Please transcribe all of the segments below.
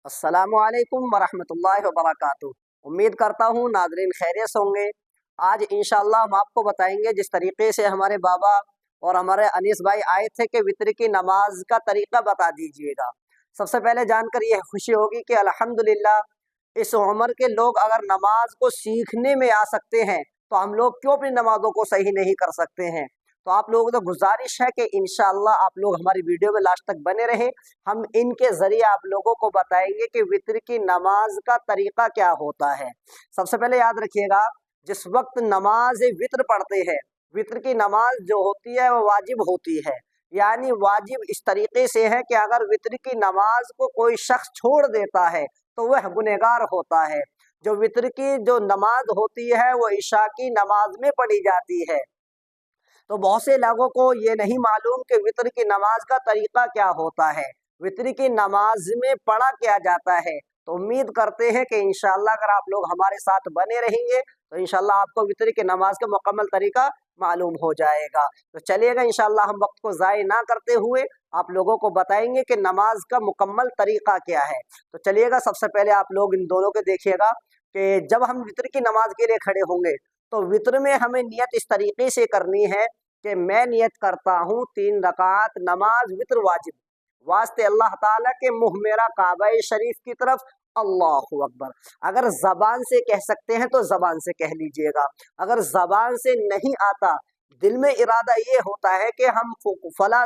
अस्सलामु अलैकुम वरहमतुल्लाहि वबरकातुहू। उम्मीद करता हूँ नाज़रीन खैरियत से होंगे। आज इंशाअल्लाह हम आपको बताएंगे जिस तरीके से हमारे बाबा और हमारे अनीस भाई आए थे कि वितर की नमाज का तरीका बता दीजिएगा। सबसे पहले जानकर यह खुशी होगी कि अल्हम्दुलिल्लाह इस उम्र के लोग अगर नमाज को सीखने में आ सकते हैं तो हम लोग क्यों अपनी नमाजों को सही नहीं कर सकते हैं। तो आप लोगों को गुजारिश है कि इंशाअल्लाह आप लोग हमारी वीडियो में लास्ट तक बने रहे। हम इनके जरिए आप लोगों को बताएंगे कि वितर की नमाज का तरीका क्या होता है। सबसे पहले याद रखिएगा, जिस वक्त नमाज वितर पढ़ते हैं, वितर की नमाज जो होती है वो वाजिब होती है। यानी वाजिब इस तरीके से है कि अगर वितर की नमाज को कोई शख्स छोड़ देता है तो वह गुनहगार होता है। जो वितर की जो नमाज होती है वो इशा की नमाज में पढ़ी जाती है। तो बहुत से लोगों को ये नहीं मालूम कि वितर की नमाज का तरीका क्या होता है, वितर की नमाज में पढ़ा क्या जाता है। तो उम्मीद करते हैं कि इंशाअल्लाह अगर आप लोग हमारे साथ बने रहेंगे तो इंशाअल्लाह आपको वितर की नमाज का मुकम्मल तरीका मालूम हो जाएगा। तो चलिएगा इंशाअल्लाह हम वक्त को ज़ाय ना करते हुए आप लोगों को बताएंगे कि नमाज का मुकम्मल तरीका क्या है। तो चलिएगा सबसे पहले आप लोग इन दोनों को देखिएगा कि जब हम वितर की नमाज के लिए खड़े होंगे तो वितर में हमें नियत इस तरीके से करनी है कि मैं नियत करता हूँ 3 रकात नमाज वितर वाजिब, वास्ते अल्लाह ताला के मुँह मेरा काबा शरीफ की तरफ, अल्लाहु अकबर। अगर जबान से कह सकते हैं तो जबान से कह लीजिएगा, अगर जबान से नहीं आता, दिल में इरादा ये होता है कि हम फला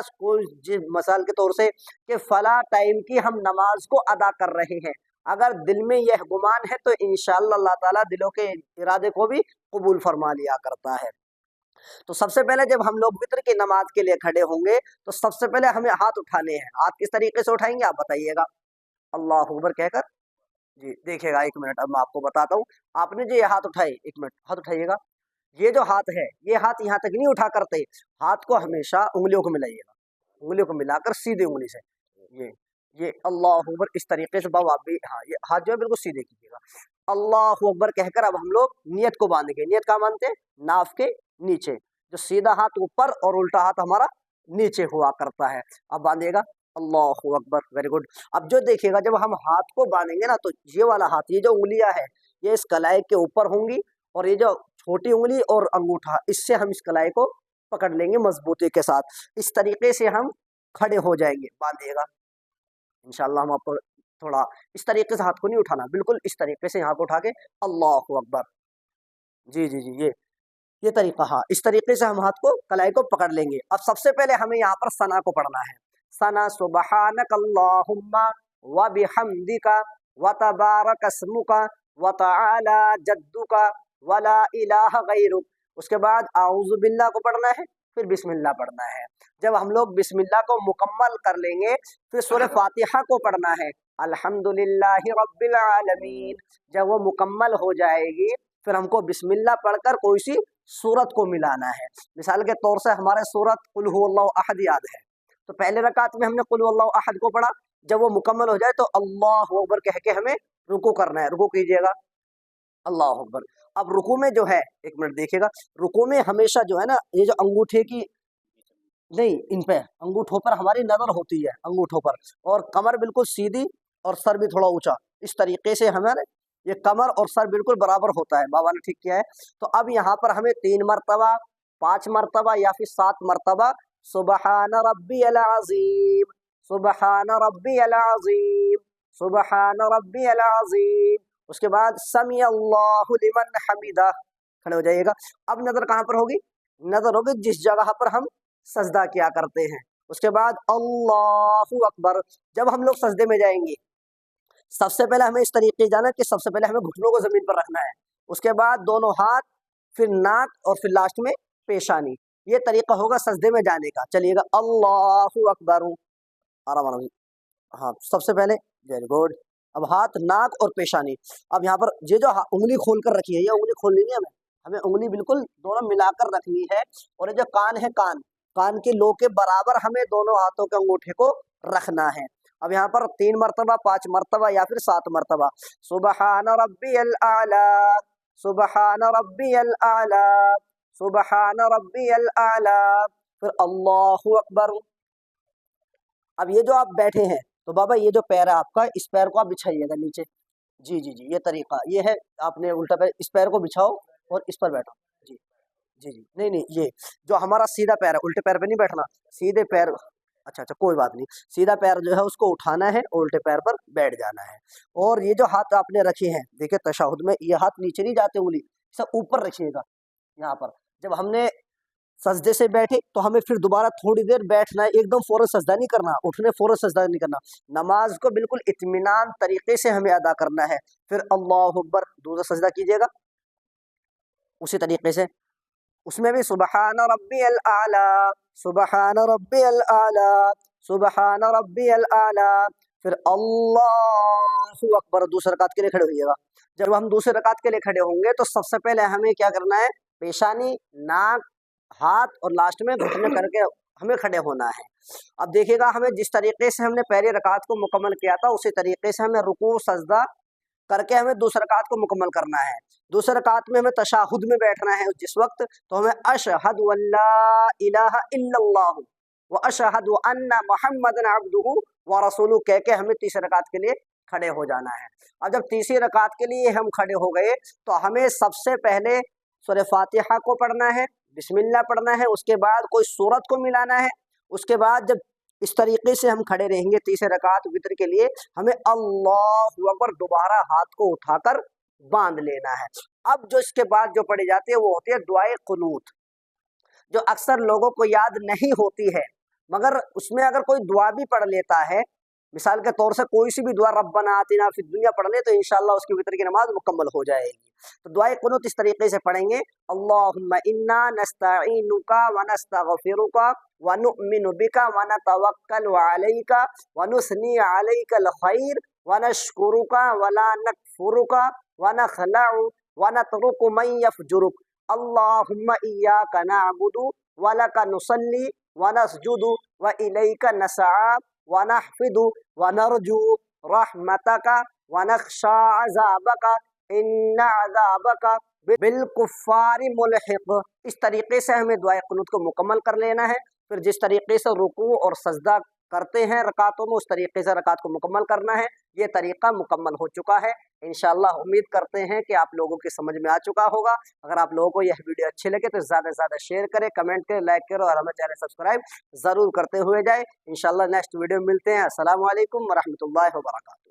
मसाल के तौर से कि फला टाइम की हम नमाज को अदा कर रहे हैं, अगर दिल में यह गुमान है तो इंशाअल्लाह अल्लाह ताला दिलों के इरादे को भी कबूल फरमा लिया करता है। तो सबसे पहले जब हम लोग वितर की नमाज के लिए खड़े होंगे तो सबसे पहले हमें हाथ उठाने हैं। हाथ किस तरीके से उठाएंगे आप बताइएगा, अल्लाह अकबर कहकर। जी देखिएगा, एक मिनट अब मैं आपको बताता हूँ। आपने जो ये हाथ उठाए, एक मिनट हाथ उठाइएगा। ये जो हाथ है ये हाथ यहाँ तक नहीं उठा करते, हाथ को हमेशा उंगलियों को मिलाइएगा, उंगलियों को मिलाकर सीधे उंगली से ये अल्लाह अकबर इस तरीके से। बाबू आप भी हाँ, ये हाथ जो है बिल्कुल सीधे कीजिएगा। अल्लाह अकबर कहकर अब हम लोग नियत को बांधेंगे। नियत का मानते हैं नाफ के नीचे, जो सीधा हाथ ऊपर और उल्टा हाथ हमारा नीचे हुआ करता है। अब बांधिएगा, अल्लाह अकबर, वेरी गुड। अब जो देखिएगा जब हम हाथ को बांधेंगे ना तो ये वाला हाथ, ये जो उंगलियां है ये इस कलाई के ऊपर होंगी और ये जो छोटी उंगली और अंगूठा, इससे हम इस कलाई को पकड़ लेंगे मजबूती के साथ। इस तरीके से हम खड़े हो जाएंगे। बांधिएगा इंशाअल्लाह। हम आपको थोड़ा इस तरीके से हाथ को नहीं उठाना, बिल्कुल इस तरीके से यहाँ को उठा के अल्लाह अकबर। जी जी जी, ये तरीका, हाँ इस तरीके से हम हाथ को कलाई को पकड़ लेंगे। अब सबसे पहले हमें यहाँ पर सना को पढ़ना है। सना सुबहानक अल्लाहुम्मा व बिहम्दिका व तबारक अस्मुका व तआला जद्दुका व ला इलाहा गैरुक। उसके बाद आऊज़ु बिल्लाह को पढ़ना है, फिर बिस्मिल्लाह पढ़ना है। जब हम लोग बिस्मिल्लाह को मुकम्मल कर लेंगे फिर सूरह फातिहा को पढ़ना है, अल्हम्दुलिल्लाहि रब्बिल आलमीन। जब वो मुकम्मल हो जाएगी फिर हमको बिस्मिल्लाह पढ़कर कोई सी सूरत को मिलाना है। मिसाल के तौर से हमारे सूरत कुल हुवल्लाहु अहद याद है, तो पहले रकात में हमने कुल हुवल्लाहु अहद को पढ़ा। जब वो मुकम्मल हो जाए तो अल्लाहु अकबर कह के हमें रुकू करना है। रुकू कीजिएगा, अल्लाहु अकबर। अब रुकू में जो है, एक मिनट देखिएगा, रुकू में हमेशा जो है ना ये जो अंगूठे की नहीं, इन पे अंगूठों पर हमारी नजर होती है, अंगूठों पर, और कमर बिल्कुल सीधी और सर भी थोड़ा ऊंचा। इस तरीके से हमारे ये कमर और सर बिल्कुल बराबर होता है। बाबा ने ठीक किया है। तो अब यहाँ पर हमें 3 मरतबा, 5 मरतबा या फिर 7 मरतबा सुबहान रब्बियल अज़ीम, सुबहान रब्बियल अज़ीम, सुबहान रब्बियल अज़ीम। उसके बाद समी अल्लाहु लिमन हमीदा, खड़े हो जाइएगा। अब नजर कहाँ पर होगी, नजर होगी जिस जगह पर हम सजदा किया करते हैं। उसके बाद अल्लाहु अकबर। जब हम लोग सजदे में जाएंगे सबसे पहले हमें इस तरीके जाना कि सबसे पहले हमें घुटनों को जमीन पर रखना है, उसके बाद दोनों हाथ, फिर नाक और फिर लास्ट में पेशानी। ये तरीका होगा सजदे में जाने का। चलिएगा, अल्लाहु अकबर, आराम आराम। हाँ सबसे पहले, वेरी गुड। अब हाथ, नाक और पेशानी। अब यहाँ पर ये जो उंगली खोल कर रखी है, ये उंगली खोलनी नहीं हमें, हमें उंगली बिल्कुल दोनों मिलाकर रखनी है। और ये जो कान है, कान के लो के बराबर हमें दोनों हाथों के अंगूठे को रखना है। अब यहाँ पर 3 मरतबा, 5 मरतबा या फिर 7 मरतबा सुबहान रब्बियल आला, सुबहान रब्बियल आला, सुबहान रब्बियल आला, फिर अल्लाहु अकबर। अब ये जो आप बैठे हैं تو بابا یہ جو پیر ہے آپ کا، اس پیر کو آپ بچھائیے گا نیچے. جی جی جی، یہ طریقہ یہ ہے. آپ نے الٹا پیر، اس پیر کو بچھاؤ اور اس پر بیٹھو. جی جی جی، نہیں نہیں، یہ جو ہمارا سیدھا پیر ہے، الٹے پیر پہ نہیں بیٹھنا، سیدھے پیر. اچھا اچھا، کوئی بات نہیں. سیدھا پیر جو ہے اس کو اٹھانا ہے، الٹے پیر پر بیٹھ جانا ہے. اور یہ جو ہاتھ آپ نے رکھے ہیں، دیکھیں تشہد میں یہ ہاتھ نیچے نہیں جاتے، انگلی سب اوپر رکھیے گا یہاں پر. جب ہم نے سجدے سے بیٹھے تو ہمیں پھر دوبارہ تھوڑی دیر بیٹھنا ہے، ایک دم فوراً سجدہ نہیں کرنا، اٹھنے فوراً سجدہ نہیں کرنا. نماز کو بالکل اطمینان طریقے سے ہمیں ادا کرنا ہے. پھر اللہ اکبر، دوسرا سجدہ کیجیے گا اسی طریقے سے. اس میں بھی سبحان ربی الاعلی، سبحان ربی الاعلی، سبحان ربی الاعلی. پھر اللہ اکبر، دوسرے رکعت کے لیے کھڑے ہوئیے گا. جب ہم دوسرے رکعت کے لیے کھڑے ہوں گے تو سب سے پہلے ہمیں کیا کرنا ہے؟ پیشانی، ناک، ہاتھ اور لاسٹ میں گھٹنے کر کے ہمیں کھڑے ہونا ہے. اب دیکھیے گا، ہمیں جس طریقے سے ہم نے پہلی رکعت کو مکمل کیا تھا اسی طریقے سے ہمیں رکوع سجدہ کر کے ہمیں دوسری رکعت کو مکمل کرنا ہے. دوسری رکعت میں ہمیں تشہد میں بیٹھنا ہے جس وقت، تو ہمیں اشہد ان لا الہ الا اللہ واشہد ان محمدا عبدہ ورسولہ کہہ کے ہمیں تیسری رکعت کے لیے کھڑے ہو جانا ہے. اب جب تیسری رکعت کے لیے ہم کھڑے ہو گئے تو ہمیں سب سے پہلے سورہ فاتحہ کو پڑھنا ہے، بسم اللہ پڑھنا ہے، اس کے بعد کوئی سورت کو ملانا ہے. اس کے بعد جب اس طریقے سے ہم کھڑے رہیں گے تیسرے رکعت وتر کے لیے، ہمیں اللہ اکبر دوبارہ ہاتھ کو اٹھا کر باندھ لینا ہے. اب جو اس کے بعد جو پڑھی جاتی ہے وہ ہوتی ہے دعائے قنوت، جو اکثر لوگوں کو یاد نہیں ہوتی ہے. مگر اس میں اگر کوئی دعا بھی پڑھ لیتا ہے، مثال کے طور سے کوئی سی بھی دعا ربنا آتنا فی الدنیا پڑھ لے، تو انشاءاللہ اس کی وتر کی نماز مکمل ہو جائے گی. تو دعائے قنوت اس طریقے سے پڑھیں گے: اللہم انا نستعینک ونستغفرک ونؤمن بک ونتوکل علیک ونثنی علیک الخیر ونشکرک ولا نکفرک ونخلع ونترک من یفجرک اللہم ایاک نعبد ولک نصلی ونسجد والیک نسعی ونحفظ ونرجو رحمتک ونخشى عذابک ان عذابک بالکفار ملحق. اس طریقے سے ہمیں دعائے قنوت کو مکمل کر لینا ہے. پھر جس طریقے سے رکوع اور سجدہ کرتے ہیں رکعتوں میں، اس طریقے سے رکعت کو مکمل کرنا ہے. یہ طریقہ مکمل ہو چکا ہے. انشاءاللہ امید کرتے ہیں کہ آپ لوگوں کی سمجھ میں آ چکا ہوگا. اگر آپ لوگوں کو یہ ویڈیو اچھی لگے تو زیادہ سے زیادہ شیئر کریں، کمنٹ کریں، لائک کریں اور ہمیں چینل سبسکرائب ضرور کرتے ہوئے جائیں. انشاءاللہ نیکسٹ ویڈیو میں ملتے ہیں. السلام علیکم ورحمۃ اللہ وبرکاتہ.